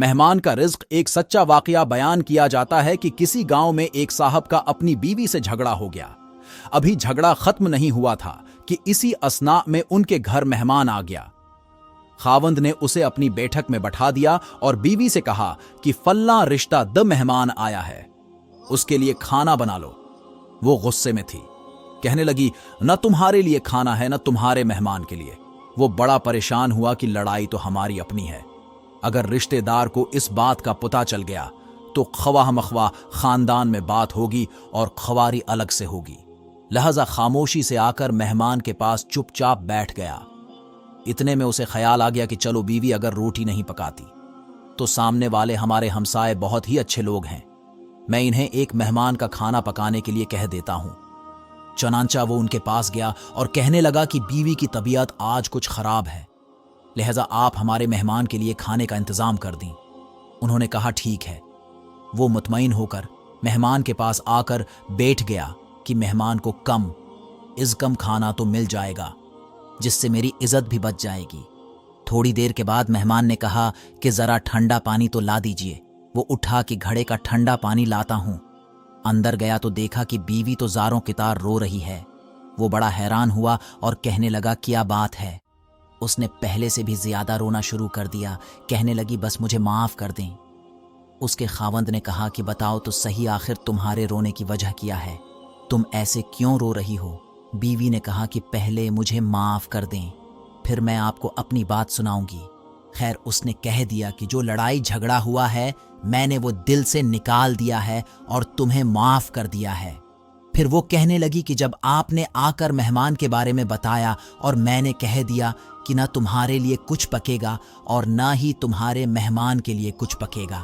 मेहमान का रिज्क एक सच्चा वाकया बयान किया जाता है कि किसी गांव में एक साहब का अपनी बीवी से झगड़ा हो गया। अभी झगड़ा खत्म नहीं हुआ था कि इसी असना में उनके घर मेहमान आ गया। खावंद ने उसे अपनी बैठक में बैठा दिया और बीवी से कहा कि फल्ला रिश्ता द मेहमान आया है, उसके लिए खाना बना लो। वो गुस्से में थी, कहने लगी न तुम्हारे लिए खाना है न तुम्हारे मेहमान के लिए। वो बड़ा परेशान हुआ कि लड़ाई तो हमारी अपनी है, अगर रिश्तेदार को इस बात का पता चल गया तो खवाह मखवा खानदान में बात होगी और खवारी अलग से होगी। लिहाजा खामोशी से आकर मेहमान के पास चुपचाप बैठ गया। इतने में उसे ख्याल आ गया कि चलो बीवी अगर रोटी नहीं पकाती तो सामने वाले हमारे हमसाए बहुत ही अच्छे लोग हैं, मैं इन्हें एक मेहमान का खाना पकाने के लिए कह देता हूं। चनांचा वो उनके पास गया और कहने लगा कि बीवी की तबीयत आज कुछ खराब है, लिहाजा आप हमारे मेहमान के लिए खाने का इंतजाम कर दें। उन्होंने कहा ठीक है। वो मुतमईन होकर मेहमान के पास आकर बैठ गया कि मेहमान को कम खाना तो मिल जाएगा, जिससे मेरी इज्जत भी बच जाएगी। थोड़ी देर के बाद मेहमान ने कहा कि जरा ठंडा पानी तो ला दीजिए। वो उठा कि घड़े का ठंडा पानी लाता हूं। अंदर गया तो देखा कि बीवी तो ज़ारों की तार रो रही है। वो बड़ा हैरान हुआ और कहने लगा क्या बात है। उसने पहले से भी ज्यादा रोना शुरू कर दिया, कहने लगी बस मुझे माफ कर दें। उसके खावंद ने कहा कि बताओ तो सही, आखिर तुम्हारे रोने की वजह क्या है, तुम ऐसे क्यों रो रही हो। बीवी ने कहा कि पहले मुझे माफ कर दें, फिर मैं आपको अपनी बात सुनाऊंगी। खैर उसने कह दिया कि जो लड़ाई झगड़ा हुआ है मैंने वो दिल से निकाल दिया है और तुम्हें माफ कर दिया है। फिर वो कहने लगी कि जब आपने आकर मेहमान के बारे में बताया और मैंने कह दिया कि ना तुम्हारे लिए कुछ पकेगा और ना ही तुम्हारे मेहमान के लिए कुछ पकेगा,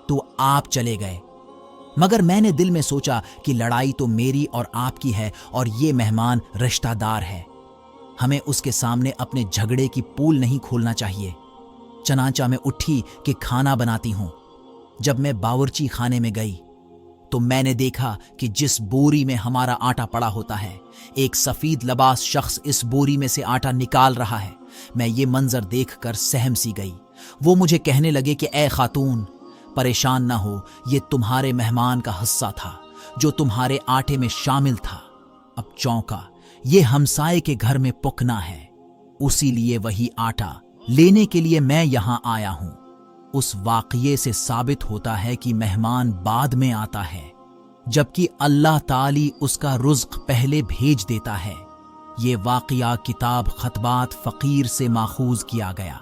तो आप चले गए। मगर मैंने दिल में सोचा कि लड़ाई तो मेरी और आपकी है और ये मेहमान रिश्तेदार है, हमें उसके सामने अपने झगड़े की पोल नहीं खोलना चाहिए। चनांचा में उठी कि खाना बनाती हूं। जब मैं बावर्ची खाने में गई तो मैंने देखा कि जिस बोरी में हमारा आटा पड़ा होता है, एक सफेद लबास शख्स इस बोरी में से आटा निकाल रहा है। मैं ये मंजर देखकर सहम सी गई। वो मुझे कहने लगे कि ए खातून, परेशान ना हो, ये तुम्हारे मेहमान का हिस्सा था जो तुम्हारे आटे में शामिल था। अब चौंका, ये हमसाए के घर में पुकना है, उसी लिए वही आटा लेने के लिए मैं यहां आया हूं। उस वाक़ये से साबित होता है कि मेहमान बाद में आता है, जबकि अल्लाह ताली उसका रुज़्क़ पहले भेज देता है। ये वाक़या किताब खतबात फ़कीर से माखूज़ किया गया।